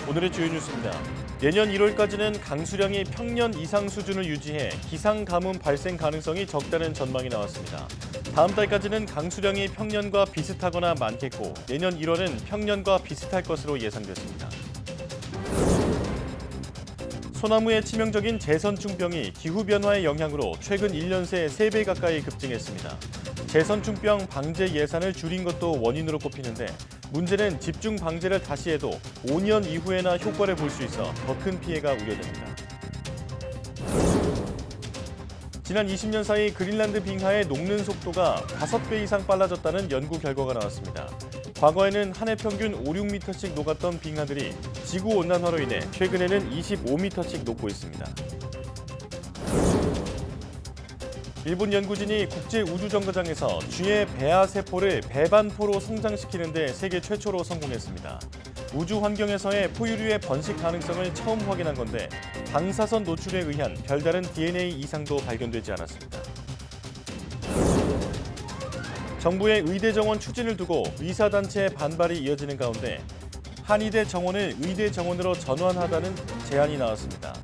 오늘의 주요 뉴스입니다. 내년 1월까지는 강수량이 평년 이상 수준을 유지해 기상 가뭄 발생 가능성이 적다는 전망이 나왔습니다. 다음 달까지는 강수량이 평년과 비슷하거나 많겠고 내년 1월은 평년과 비슷할 것으로 예상됐습니다. 소나무의 치명적인 재선충병이 기후변화의 영향으로 최근 1년 새 3배 가까이 급증했습니다. 재선충병 방제 예산을 줄인 것도 원인으로 꼽히는데 문제는 집중 방제를 다시 해도 5년 이후에나 효과를 볼 수 있어 더 큰 피해가 우려됩니다. 지난 20년 사이 그린란드 빙하의 녹는 속도가 5배 이상 빨라졌다는 연구 결과가 나왔습니다. 과거에는 한 해 평균 5, 6m씩 녹았던 빙하들이 지구온난화로 인해 최근에는 25m씩 녹고 있습니다. 일본 연구진이 국제우주정거장에서 쥐의 배아 세포를 배반포로 성장시키는 데 세계 최초로 성공했습니다. 우주 환경에서의 포유류의 번식 가능성을 처음 확인한 건데 방사선 노출에 의한 별다른 DNA 이상도 발견되지 않았습니다. 정부의 의대 정원 추진을 두고 의사단체의 반발이 이어지는 가운데 한의대 정원을 의대 정원으로 전환하다는 제안이 나왔습니다.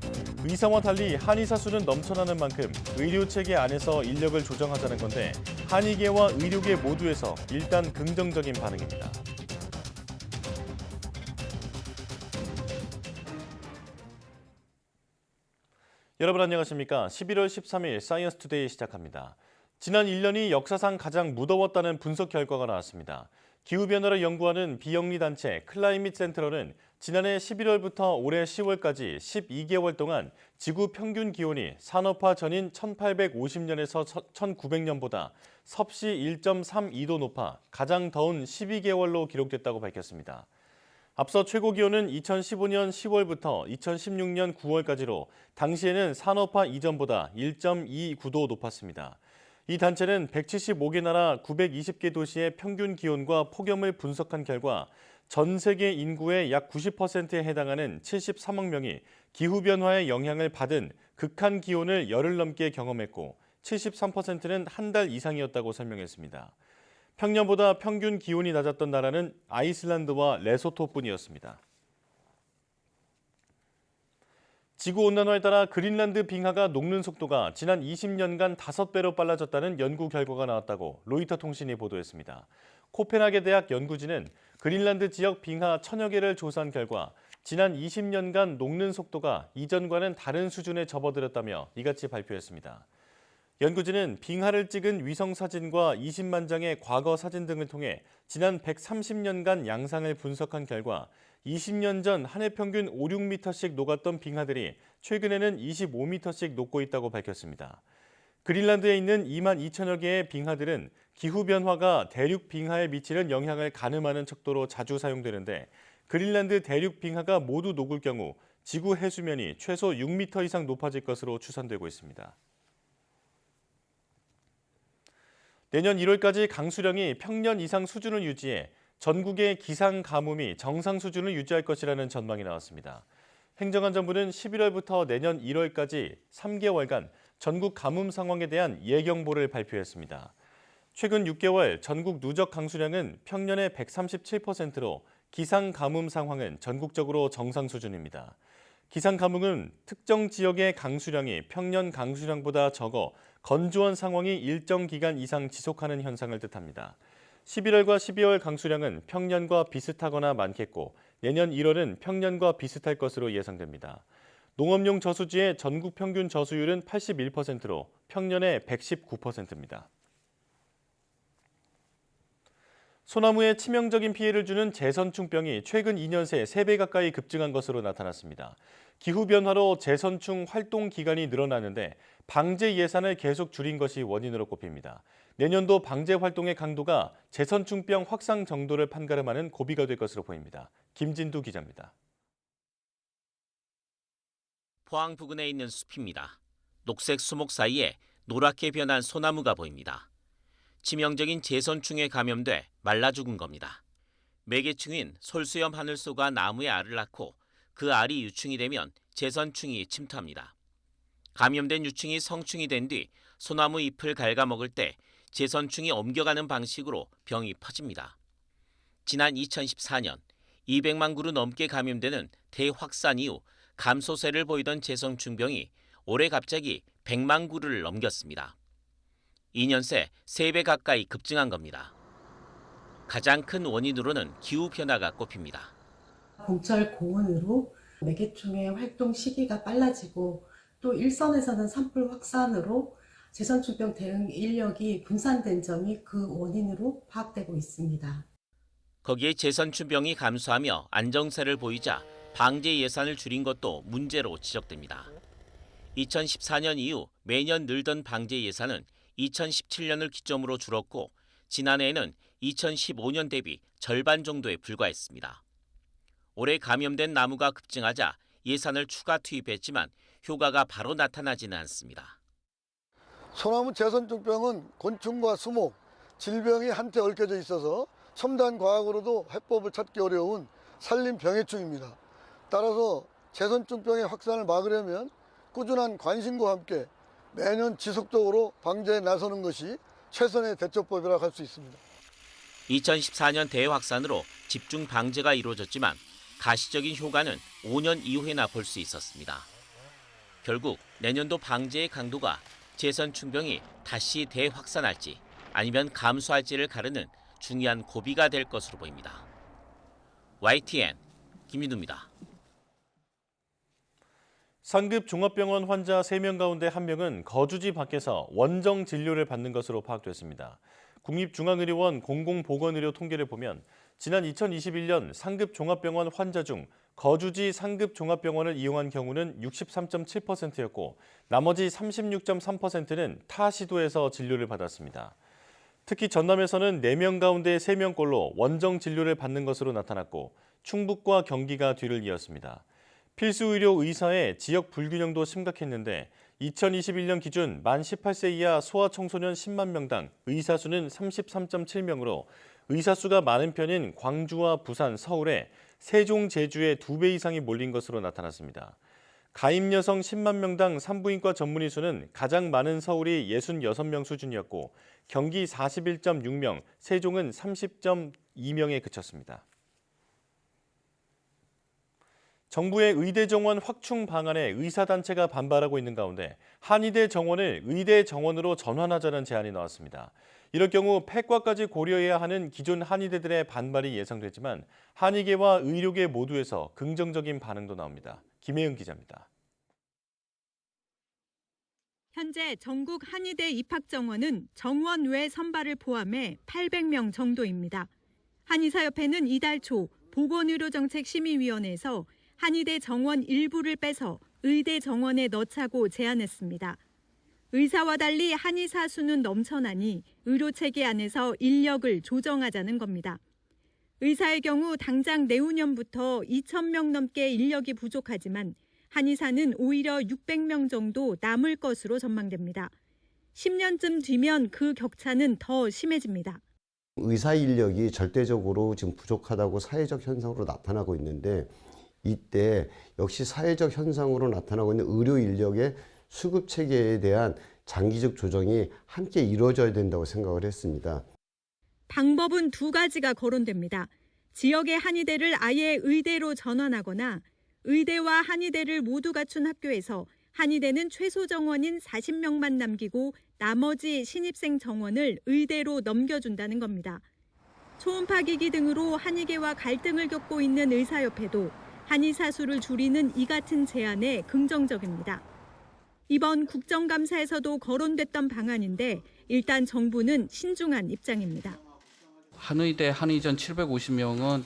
의사와 달리 한의사 수는 넘쳐나는 만큼 의료체계 안에서 인력을 조정하자는 건데 한의계와 의료계 모두에서 일단 긍정적인 반응입니다. 여러분 안녕하십니까? 11월 13일 사이언스 투데이 시작합니다. 지난 1년이 역사상 가장 무더웠다는 분석 결과가 나왔습니다. 기후변화를 연구하는 비영리 단체 클라이밋 센트럴은 지난해 11월부터 올해 10월까지 12개월 동안 지구 평균 기온이 산업화 전인 1850년에서 1900년보다 섭씨 1.32도 높아 가장 더운 12개월로 기록됐다고 밝혔습니다. 앞서 최고 기온은 2015년 10월부터 2016년 9월까지로 당시에는 산업화 이전보다 1.29도 높았습니다. 이 단체는 175개 나라 920개 도시의 평균 기온과 폭염을 분석한 결과 전 세계 인구의 약 90%에 해당하는 73억 명이 기후변화의 영향을 받은 극한 기온을 열흘 넘게 경험했고 73%는 한 달 이상이었다고 설명했습니다. 평년보다 평균 기온이 낮았던 나라는 아이슬란드와 레소토뿐이었습니다. 지구온난화에 따라 그린란드 빙하가 녹는 속도가 지난 20년간 5배로 빨라졌다는 연구 결과가 나왔다고 로이터 통신이 보도했습니다. 코펜하겐 대학 연구진은 그린란드 지역 빙하 1000여 개를 조사한 결과 지난 20년간 녹는 속도가 이전과는 다른 수준에 접어들었다며 이같이 발표했습니다. 연구진은 빙하를 찍은 위성사진과 20만 장의 과거 사진 등을 통해 지난 130년간 양상을 분석한 결과 20년 전 한 해 평균 5, 6m씩 녹았던 빙하들이 최근에는 25m씩 녹고 있다고 밝혔습니다. 그린란드에 있는 2만 2천여 개의 빙하들은 기후변화가 대륙 빙하에 미치는 영향을 가늠하는 척도로 자주 사용되는데 그린란드 대륙 빙하가 모두 녹을 경우 지구 해수면이 최소 6m 이상 높아질 것으로 추산되고 있습니다. 내년 1월까지 강수량이 평년 이상 수준을 유지해 전국의 기상 가뭄이 정상 수준을 유지할 것이라는 전망이 나왔습니다. 행정안전부는 11월부터 내년 1월까지 3개월간 전국 가뭄 상황에 대한 예경보를 발표했습니다. 최근 6개월 전국 누적 강수량은 평년의 137%로 기상 가뭄 상황은 전국적으로 정상 수준입니다. 기상 가뭄은 특정 지역의 강수량이 평년 강수량보다 적어 건조한 상황이 일정 기간 이상 지속하는 현상을 뜻합니다. 11월과 12월 강수량은 평년과 비슷하거나 많겠고 내년 1월은 평년과 비슷할 것으로 예상됩니다. 농업용 저수지의 전국 평균 저수율은 81%로 평년의 119%입니다. 소나무에 치명적인 피해를 주는 재선충병이 최근 2년 새 3배 가까이 급증한 것으로 나타났습니다. 기후변화로 재선충 활동 기간이 늘어나는데 방제 예산을 계속 줄인 것이 원인으로 꼽힙니다. 내년도 방제 활동의 강도가 재선충병 확산 정도를 판가름하는 고비가 될 것으로 보입니다. 김진두 기자입니다. 포항 부근에 있는 숲입니다. 녹색 수목 사이에 노랗게 변한 소나무가 보입니다. 치명적인 재선충에 감염돼 말라 죽은 겁니다. 매개충인 솔수염 하늘소가 나무에 알을 낳고 그 알이 유충이 되면 재선충이 침투합니다. 감염된 유충이 성충이 된 뒤 소나무 잎을 갉아먹을 때 재선충이 옮겨가는 방식으로 병이 퍼집니다. 지난 2014년 200만 그루 넘게 감염되는 대확산 이후 감소세를 보이던 재선충병이 올해 갑자기 100만 그루를 넘겼습니다. 2년 새 3배 가까이 급증한 겁니다. 가장 큰 원인으로는 기후변화가 꼽힙니다. 봄철 고온으로 매개충의 활동 시기가 빨라지고 또 일선에서는 산불 확산으로 제선충병 대응 인력이 분산된 점이 그 원인으로 파악되고 있습니다. 거기에 재선충병이 감소하며 안정세를 보이자 방제 예산을 줄인 것도 문제로 지적됩니다. 2014년 이후 매년 늘던 방제 예산은 2017년을 기점으로 줄었고 지난해에는 2015년 대비 절반 정도에 불과했습니다. 올해 감염된 나무가 급증하자 예산을 추가 투입했지만 효과가 바로 나타나지는 않습니다. 소나무 제선충병은 곤충과 수목, 질병이 한때 얽혀져 있어서 첨단 과학으로도 해법을 찾기 어려운 산림 병해충입니다. 따라서 제선충병의 확산을 막으려면 꾸준한 관심과 함께 매년 지속적으로 방제에 나서는 것이 최선의 대처법이라고 할 수 있습니다. 2014년 대확산으로 집중 방제가 이루어졌지만 가시적인 효과는 5년 이후에나 볼 수 있었습니다. 결국 내년도 방제의 강도가 제선충병이 다시 대확산할지 아니면 감소할지를 가르는 중요한 고비가 될 것으로 보입니다. YTN 김민우입니다. 상급 종합병원 환자 3명 가운데 1명은 거주지 밖에서 원정 진료를 받는 것으로 파악됐습니다. 국립중앙의료원 공공보건의료 통계를 보면 지난 2021년 상급 종합병원 환자 중 거주지 상급 종합병원을 이용한 경우는 63.7%였고 나머지 36.3%는 타 시도에서 진료를 받았습니다. 특히 전남에서는 4명 가운데 3명꼴로 원정 진료를 받는 것으로 나타났고 충북과 경기가 뒤를 이었습니다. 필수의료 의사의 지역 불균형도 심각했는데 2021년 기준 만 18세 이하 소아청소년 10만 명당 의사 수는 33.7명으로 의사 수가 많은 편인 광주와 부산, 서울에 세종, 제주의 2배 이상이 몰린 것으로 나타났습니다. 가임 여성 10만 명당 산부인과 전문의 수는 가장 많은 서울이 66명 수준이었고 경기 41.6명, 세종은 30.2명에 그쳤습니다. 정부의 의대 정원 확충 방안에 의사단체가 반발하고 있는 가운데 한의대 정원을 의대 정원으로 전환하자는 제안이 나왔습니다. 이럴 경우 폐과까지 고려해야 하는 기존 한의대들의 반발이 예상되지만 한의계와 의료계 모두에서 긍정적인 반응도 나옵니다. 김혜은 기자입니다. 현재 전국 한의대 입학 정원은 정원 외 선발을 포함해 800명 정도입니다. 한의사협회는 이달 초 보건의료정책심의위원회에서 한의대 정원 일부를 빼서 의대 정원에 넣자고 제안했습니다. 의사와 달리 한의사 수는 넘쳐나니 의료체계 안에서 인력을 조정하자는 겁니다. 의사의 경우 당장 내후년부터 2,000명 넘게 인력이 부족하지만 한의사는 오히려 600명 정도 남을 것으로 전망됩니다. 10년쯤 뒤면 그 격차는 더 심해집니다. 의사 인력이 절대적으로 지금 부족하다고 사회적 현상으로 나타나고 있는데 이때 역시 사회적 현상으로 나타나고 있는 의료 인력의 수급 체계에 대한 장기적 조정이 함께 이루어져야 된다고 생각을 했습니다. 방법은 2가지가 거론됩니다. 지역의 한의대를 아예 의대로 전환하거나 의대와 한의대를 모두 갖춘 학교에서 한의대는 최소 정원인 40명만 남기고 나머지 신입생 정원을 의대로 넘겨준다는 겁니다. 초음파 기기 등으로 한의계와 갈등을 겪고 있는 의사협회도 한의사 수를 줄이는 이 같은 제안에 긍정적입니다. 이번 국정감사에서도 거론됐던 방안인데 일단 정부는 신중한 입장입니다. 한의대 한의전 750명은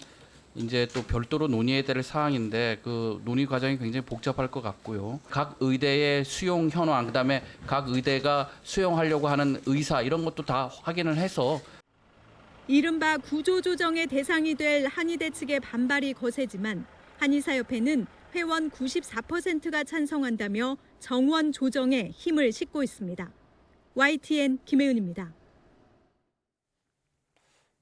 이제 또 별도로 논의해야 될 사항인데 그 논의 과정이 굉장히 복잡할 것 같고요. 각 의대의 수용 현황, 그다음에 각 의대가 수용하려고 하는 의사 이런 것도 다 확인을 해서 이른바 구조조정의 대상이 될 한의대 측의 반발이 거세지만 한의사협회는 회원 94%가 찬성한다며 정원 조정에 힘을 싣고 있습니다. YTN 김혜은입니다.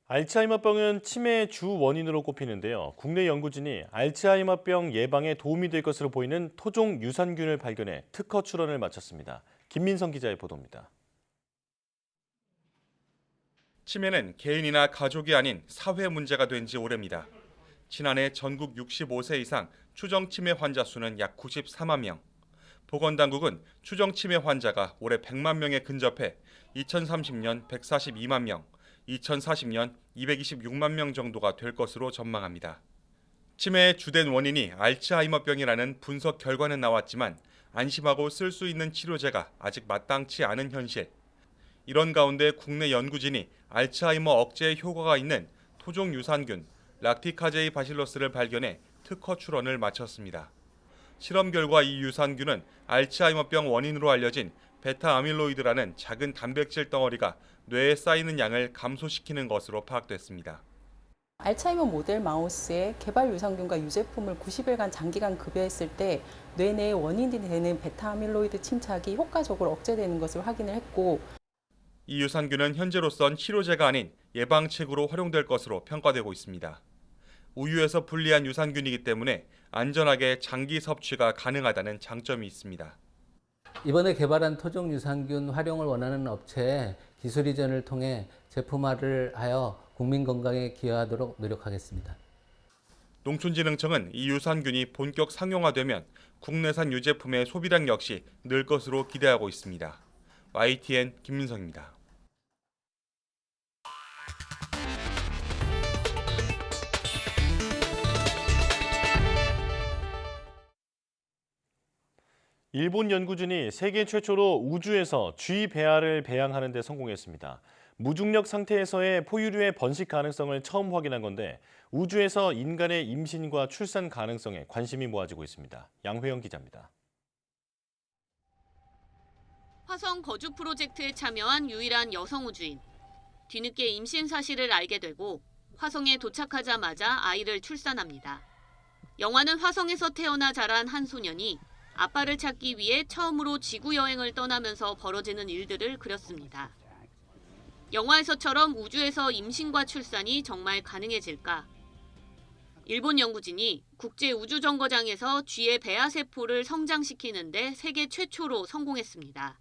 알츠하이머병은 치매의 주 원인으로 꼽히는데요. 국내 연구진이 알츠하이머병 예방에 도움이 될 것으로 보이는 토종 유산균을 발견해 특허 출원을 마쳤습니다. 김민성 기자의 보도입니다. 치매는 개인이나 가족이 아닌 사회 문제가 된 지 오래입니다. 지난해 전국 65세 이상 추정 치매 환자 수는 약 94만 명. 보건당국은 추정 치매 환자가 올해 100만 명에 근접해 2030년 142만 명, 2040년 226만 명 정도가 될 것으로 전망합니다. 치매의 주된 원인이 알츠하이머병이라는 분석 결과는 나왔지만 안심하고 쓸 수 있는 치료제가 아직 마땅치 않은 현실. 이런 가운데 국내 연구진이 알츠하이머 억제에 효과가 있는 토종 유산균 락티카제이 바실러스를 발견해 특허 출원을 마쳤습니다. 실험 결과 이 유산균은 알츠하이머병 원인으로 알려진 베타 아밀로이드라는 작은 단백질 덩어리가 뇌에 쌓이는 양을 감소시키는 것으로 파악됐습니다. 알츠하이머 모델 마우스의 개발 유산균과 유제품을 90일간 장기간 급여했을 때 뇌내의 원인이 되는 베타 아밀로이드 침착이 효과적으로 억제되는 것을 확인을 했고, 이 유산균은 현재로선 치료제가 아닌 예방책으로 활용될 것으로 평가되고 있습니다. 우유에서 분리한 유산균이기 때문에 안전하게 장기 섭취가 가능하다는 장점이 있습니다. 이번에 개발한 토종 유산균 활용을 원하는 업체에 기술 이전을 통해 제품화를 하여 국민 건강에 기여하도록 노력하겠습니다. 농촌진흥청은 이 유산균이 본격 상용화되면 국내산 유제품의 소비량 역시 늘 것으로 기대하고 있습니다. YTN 김민성입니다. 일본 연구진이 세계 최초로 우주에서 쥐 배아를 배양하는 데 성공했습니다. 무중력 상태에서의 포유류의 번식 가능성을 처음 확인한 건데 우주에서 인간의 임신과 출산 가능성에 관심이 모아지고 있습니다. 양회영 기자입니다. 화성 거주 프로젝트에 참여한 유일한 여성 우주인. 뒤늦게 임신 사실을 알게 되고 화성에 도착하자마자 아이를 출산합니다. 영화는 화성에서 태어나 자란 한 소년이 아빠를 찾기 위해 처음으로 지구 여행을 떠나면서 벌어지는 일들을 그렸습니다. 영화에서처럼 우주에서 임신과 출산이 정말 가능해질까? 일본 연구진이 국제우주정거장에서 쥐의 배아세포를 성장시키는데 세계 최초로 성공했습니다.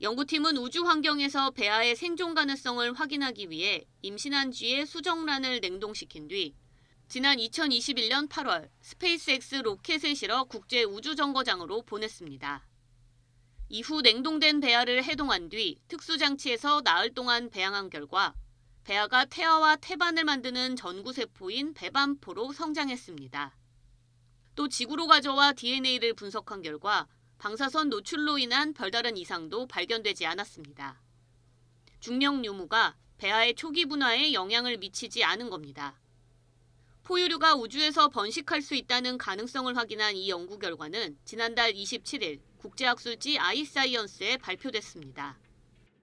연구팀은 우주 환경에서 배아의 생존 가능성을 확인하기 위해 임신한 쥐의 수정란을 냉동시킨 뒤 지난 2021년 8월 스페이스X 로켓에 실어 국제우주정거장으로 보냈습니다. 이후 냉동된 배아를 해동한 뒤 특수장치에서 나흘 동안 배양한 결과 배아가 태아와 태반을 만드는 전구세포인 배반포로 성장했습니다. 또 지구로 가져와 DNA를 분석한 결과 방사선 노출로 인한 별다른 이상도 발견되지 않았습니다. 중력 유무가 배아의 초기 분화에 영향을 미치지 않은 겁니다. 포유류가 우주에서 번식할 수 있다는 가능성을 확인한 이 연구 결과는 지난달 27일 국제학술지 아이사이언스에 발표됐습니다.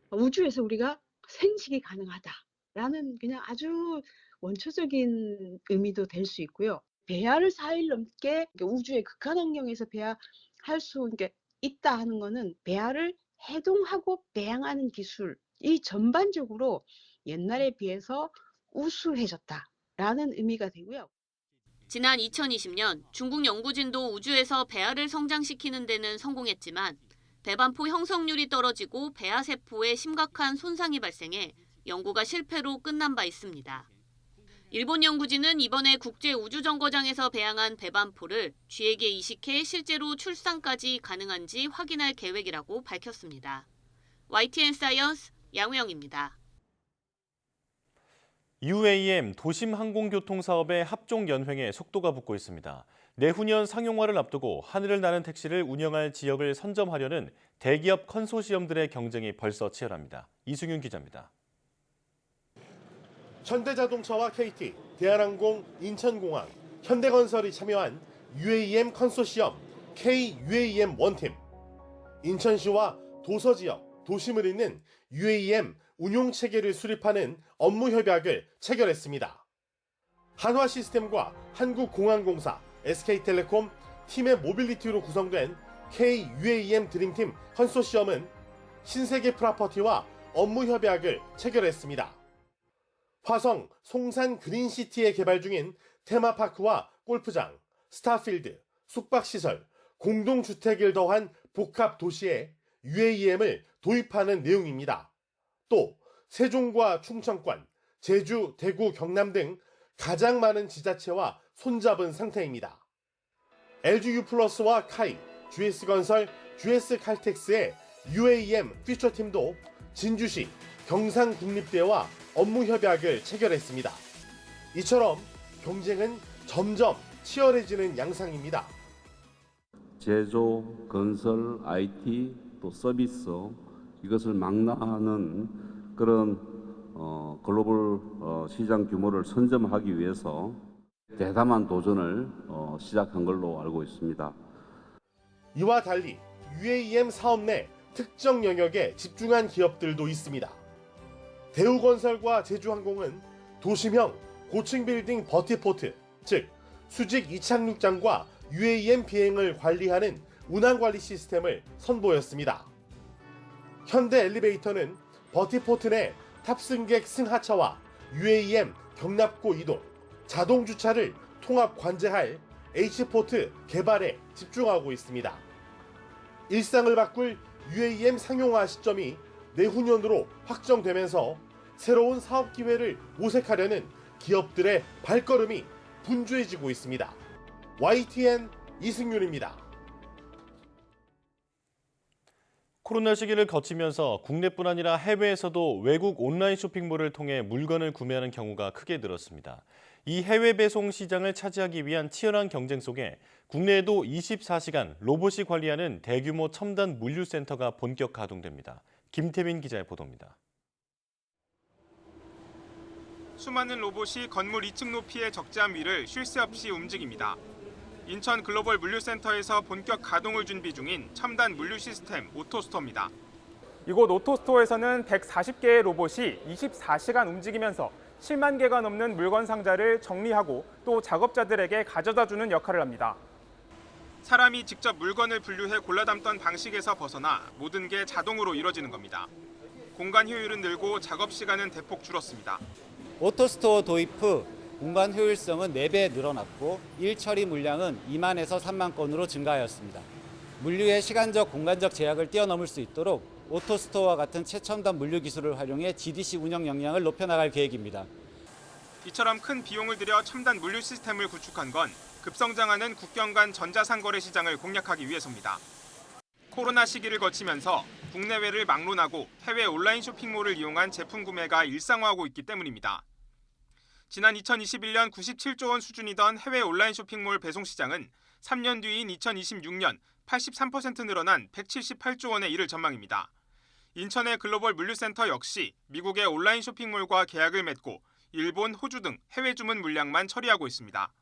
우주에서 우리가 생식이 가능하다라는 그냥 아주 원초적인 의미도 될 수 있고요. 배아를 4일 넘게 우주의 극한 환경에서 배아할 수 있다 하는 거는 배아를 해동하고 배양하는 기술, 이 전반적으로 옛날에 비해서 우수해졌다라는 의미가 되고요. 지난 2020년 중국 연구진도 우주에서 배아를 성장시키는 데는 성공했지만 배반포 형성률이 떨어지고 배아세포에 심각한 손상이 발생해 연구가 실패로 끝난 바 있습니다. 일본 연구진은 이번에 국제우주정거장에서 배양한 배반포를 쥐에게 이식해 실제로 출산까지 가능한지 확인할 계획이라고 밝혔습니다. YTN 사이언스 양우영입니다. UAM 도심 항공교통 사업의 합종 연횡에 속도가 붙고 있습니다. 내후년 상용화를 앞두고 하늘을 나는 택시를 운영할 지역을 선점하려는 대기업 컨소시엄들의 경쟁이 벌써 치열합니다. 이승윤 기자입니다. 현대자동차와 KT, 대한항공, 인천공항, 현대건설이 참여한 UAM 컨소시엄 K-UAM 원팀. 인천시와 도서지역, 도심을 잇는 UAM 운용체계를 수립하는 업무 협약을 체결했습니다. 한화시스템과 한국공항공사, SK텔레콤, 팀의 모빌리티로 구성된 K-UAM 드림팀 컨소시엄은 신세계 프로퍼티와 업무 협약을 체결했습니다. 화성 송산 그린시티에 개발 중인 테마파크와 골프장, 스타필드, 숙박시설, 공동주택을 더한 복합 도시에 UAM을 도입하는 내용입니다. 또 세종과 충청권, 제주, 대구, 경남 등 가장 많은 지자체와 손잡은 상태입니다. LGU+와 카이, GS건설, GS칼텍스의 UAM 퓨처팀도 진주시 경상국립대와 업무협약을 체결했습니다. 이처럼 경쟁은 점점 치열해지는 양상입니다. 제조, 건설, IT, 또 서비스 이것을 망라하는 그런 글로벌 시장 규모를 선점하기 위해서 대담한 도전을 시작한 걸로 알고 있습니다. 이와 달리 UAM 사업 내 특정 영역에 집중한 기업들도 있습니다. 대우건설과 제주항공은 도심형 고층 빌딩 버티포트, 즉 수직 이착륙장과 UAM 비행을 관리하는 운항관리 시스템을 선보였습니다. 현대 엘리베이터는 버티포트 내 탑승객 승하차와 UAM 경납고 이동, 자동 주차를 통합 관제할 H포트 개발에 집중하고 있습니다. 일상을 바꿀 UAM 상용화 시점이 내후년으로 확정되면서 새로운 사업 기회를 모색하려는 기업들의 발걸음이 분주해지고 있습니다. YTN 이승윤입니다. 코로나 시기를 거치면서 국내뿐 아니라 해외에서도 외국 온라인 쇼핑몰을 통해 물건을 구매하는 경우가 크게 늘었습니다. 이 해외 배송 시장을 차지하기 위한 치열한 경쟁 속에 국내에도 24시간 로봇이 관리하는 대규모 첨단 물류센터가 본격 가동됩니다. 김태민 기자의 보도입니다. 수많은 로봇이 건물 2층 높이의 적재함 위를 쉴 새 없이 움직입니다. 인천 글로벌 물류센터에서 본격 가동을 준비 중인 첨단 물류 시스템 오토스토어입니다. 이곳 오토스토어에서는 140개의 로봇이 24시간 움직이면서 7만 개가 넘는 물건 상자를 정리하고 또 작업자들에게 가져다주는 역할을 합니다. 사람이 직접 물건을 분류해 골라 담던 방식에서 벗어나 모든 게 자동으로 이뤄지는 겁니다. 공간 효율은 늘고 작업 시간은 대폭 줄었습니다. 오토스토어 도입 후 공간 효율성은 4배 늘어났고 일 처리 물량은 2만에서 3만 건으로 증가하였습니다. 물류의 시간적, 공간적 제약을 뛰어넘을 수 있도록 오토스토어와 같은 최첨단 물류 기술을 활용해 GDC 운영 역량을 높여나갈 계획입니다. 이처럼 큰 비용을 들여 첨단 물류 시스템을 구축한 건 급성장하는 국경 간 전자상거래 시장을 공략하기 위해서입니다. 코로나 시기를 거치면서 국내외를 막론하고 해외 온라인 쇼핑몰을 이용한 제품 구매가 일상화하고 있기 때문입니다. 지난 2021년 97조 원 수준이던 해외 온라인 쇼핑몰 배송 시장은 3년 뒤인 2026년 83% 늘어난 178조 원에 이를 전망입니다. 인천의 글로벌 물류센터 역시 미국의 온라인 쇼핑몰과 계약을 맺고 일본, 호주 등 해외 주문 물량만 처리하고 있습니다.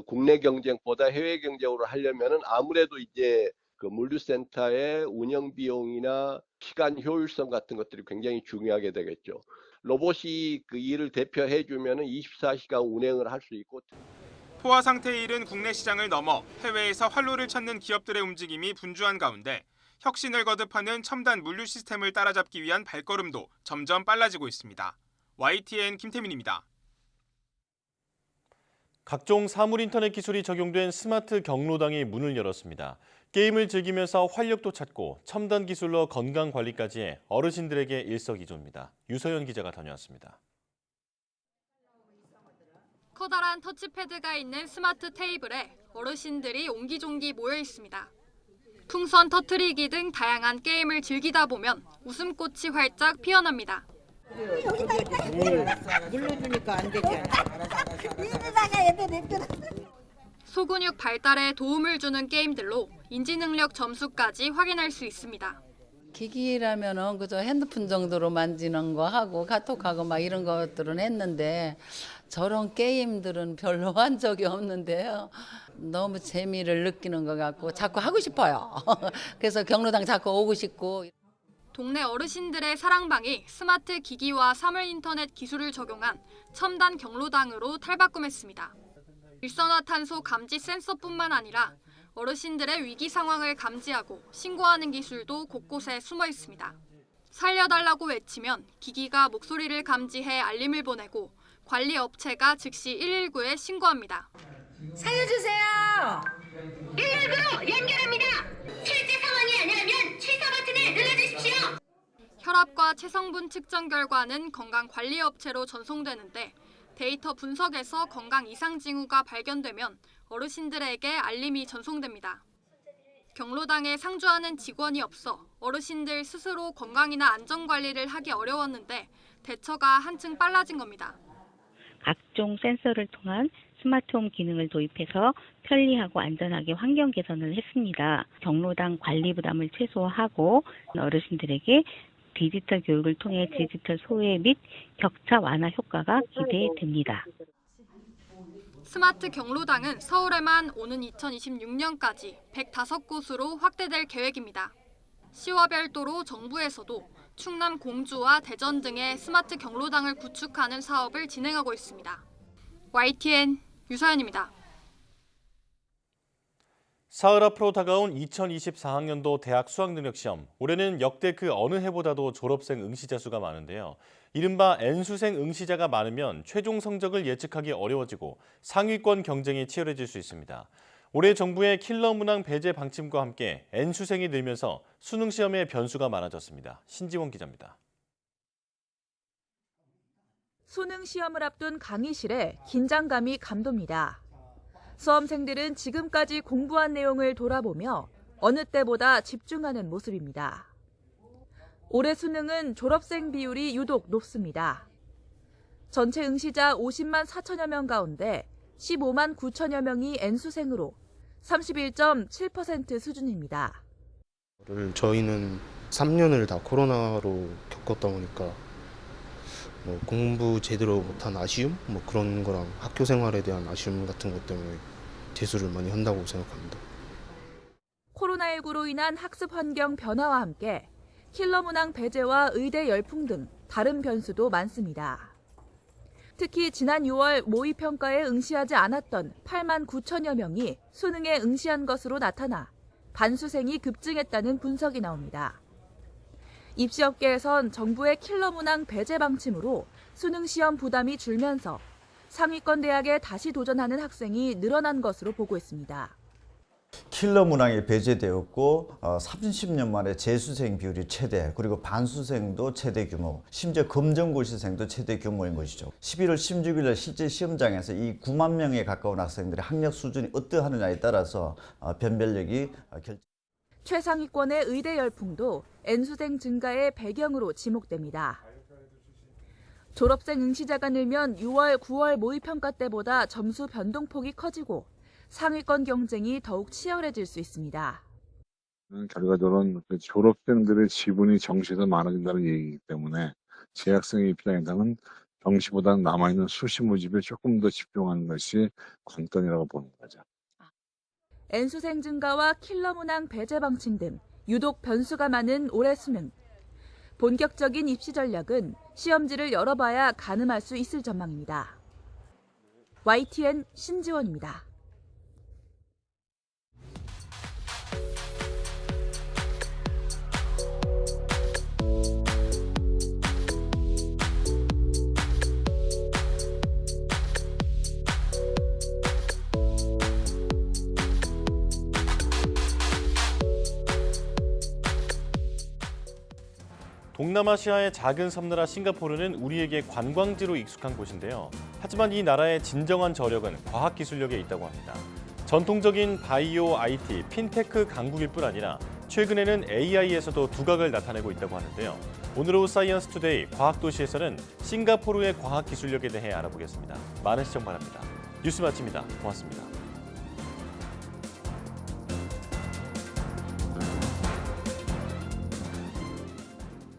국내 경쟁보다 해외 경쟁으로 하려면은 아무래도 이제 그 물류센터의 운영 비용이나 시간 효율성 같은 것들이 굉장히 중요하게 되겠죠. 로봇이 그 일을 대표해주면은 24시간 운행을 할 수 있고. 포화 상태의 일은 국내 시장을 넘어 해외에서 활로를 찾는 기업들의 움직임이 분주한 가운데 혁신을 거듭하는 첨단 물류 시스템을 따라잡기 위한 발걸음도 점점 빨라지고 있습니다. YTN 김태민입니다. 각종 사물 인터넷 기술이 적용된 스마트 경로당이 문을 열었습니다. 게임을 즐기면서 활력도 찾고 첨단 기술로 건강 관리까지 해 어르신들에게 일석이조입니다. 유서연 기자가 다녀왔습니다. 커다란 터치패드가 있는 스마트 테이블에 어르신들이 옹기종기 모여 있습니다. 풍선 터트리기 등 다양한 게임을 즐기다 보면 웃음꽃이 활짝 피어납니다. 눌러주니까 안 되지. 소근육 발달에 도움을 주는 게임들로 인지능력 점수까지 확인할 수 있습니다. 기기라면은 그저 핸드폰 정도로 만지는 거 하고 카톡하고 막 이런 것들은 했는데 저런 게임들은 별로 한 적이 없는데요. 너무 재미를 느끼는 것 같고 자꾸 하고 싶어요. 그래서 경로당 자꾸 오고 싶고. 동네 어르신들의 사랑방이 스마트 기기와 사물 인터넷 기술을 적용한 첨단 경로당으로 탈바꿈했습니다. 일산화탄소 감지 센서뿐만 아니라 어르신들의 위기 상황을 감지하고 신고하는 기술도 곳곳에 숨어 있습니다. 살려달라고 외치면 기기가 목소리를 감지해 알림을 보내고 관리 업체가 즉시 119에 신고합니다. 살려주세요. 119로 연결합니다. 실제 상황이 아니라면 취소 버튼을 눌러주십시오. 혈압과 체성분 측정 결과는 건강관리업체로 전송되는데 데이터 분석에서 건강 이상 징후가 발견되면 어르신들에게 알림이 전송됩니다. 경로당에 상주하는 직원이 없어 어르신들 스스로 건강이나 안전관리를 하기 어려웠는데 대처가 한층 빨라진 겁니다. 각종 센서를 통한 스마트홈 기능을 도입해서 편리하고 안전하게 환경 개선을 했습니다. 경로당 관리 부담을 최소화하고 어르신들에게 디지털 교육을 통해 디지털 소외 및 격차 완화 효과가 기대됩니다. 스마트 경로당은 서울에만 오는 2026년까지 105곳으로 확대될 계획입니다. 시와 별도로 정부에서도 충남 공주와 대전 등의 스마트 경로당을 구축하는 사업을 진행하고 있습니다. YTN 유서연입니다. 사흘 앞으로 다가온 2024학년도 대학 수학능력시험. 올해는 역대 그 어느 해보다도 졸업생 응시자 수가 많은데요. 이른바 N수생 응시자가 많으면 최종 성적을 예측하기 어려워지고 상위권 경쟁이 치열해질 수 있습니다. 올해 정부의 킬러 문항 배제 방침과 함께 N수생이 늘면서 수능시험의 변수가 많아졌습니다. 신지원 기자입니다. 수능 시험을 앞둔 강의실에 긴장감이 감돕니다. 수험생들은 지금까지 공부한 내용을 돌아보며 어느 때보다 집중하는 모습입니다. 올해 수능은 졸업생 비율이 유독 높습니다. 전체 응시자 50만 4천여 명 가운데 15만 9천여 명이 N수생으로 31.7% 수준입니다. 저희는 3년을 다 코로나로 겪었다 보니까 공부 제대로 못한 아쉬움? 그런 거랑 학교 생활에 대한 아쉬움 같은 것 때문에 재수를 많이 한다고 생각합니다. 코로나19로 인한 학습 환경 변화와 함께 킬러 문항 배제와 의대 열풍 등 다른 변수도 많습니다. 특히 지난 6월 모의평가에 응시하지 않았던 8만 9천여 명이 수능에 응시한 것으로 나타나 반수생이 급증했다는 분석이 나옵니다. 입시업계에선 정부의 킬러 문항 배제 방침으로 수능 시험 부담이 줄면서 상위권 대학에 다시 도전하는 학생이 늘어난 것으로 보고 있습니다. 킬러 문항이 배제되었고 30년 만에 재수생 비율이 최대, 그리고 반수생도 최대 규모, 심지어 검정고시생도 최대 규모인 것이죠. 11월 16일 날 실제 시험장에서 이 9만 명에 가까운 학생들의 학력 수준이 어떠하느냐에 따라서 변별력이 최상위권의 의대 열풍도 N수생 증가의 배경으로 지목됩니다. 졸업생 응시자가 늘면 6월, 9월 모의평가 때보다 점수 변동폭이 커지고 상위권 경쟁이 더욱 치열해질 수 있습니다. 결과적으로는 졸업생들의 지분이 정시에서 많아진다는 얘기이기 때문에 재학생의 입장에서는 정시보다는 남아있는 수시 모집에 조금 더 집중하는 것이 관건이라고 보는 거죠. N수생 증가와 킬러 문항 배제 방침 등 유독 변수가 많은 올해 수능. 본격적인 입시 전략은 시험지를 열어봐야 가늠할 수 있을 전망입니다. YTN 신지원입니다. 동남아시아의 작은 섬나라 싱가포르는 우리에게 관광지로 익숙한 곳인데요. 하지만 이 나라의 진정한 저력은 과학기술력에 있다고 합니다. 전통적인 바이오, IT, 핀테크 강국일 뿐 아니라 최근에는 AI에서도 두각을 나타내고 있다고 하는데요. 오늘 오후 사이언스 투데이 과학도시에서는 싱가포르의 과학기술력에 대해 알아보겠습니다. 많은 시청 바랍니다. 뉴스 마칩니다. 고맙습니다.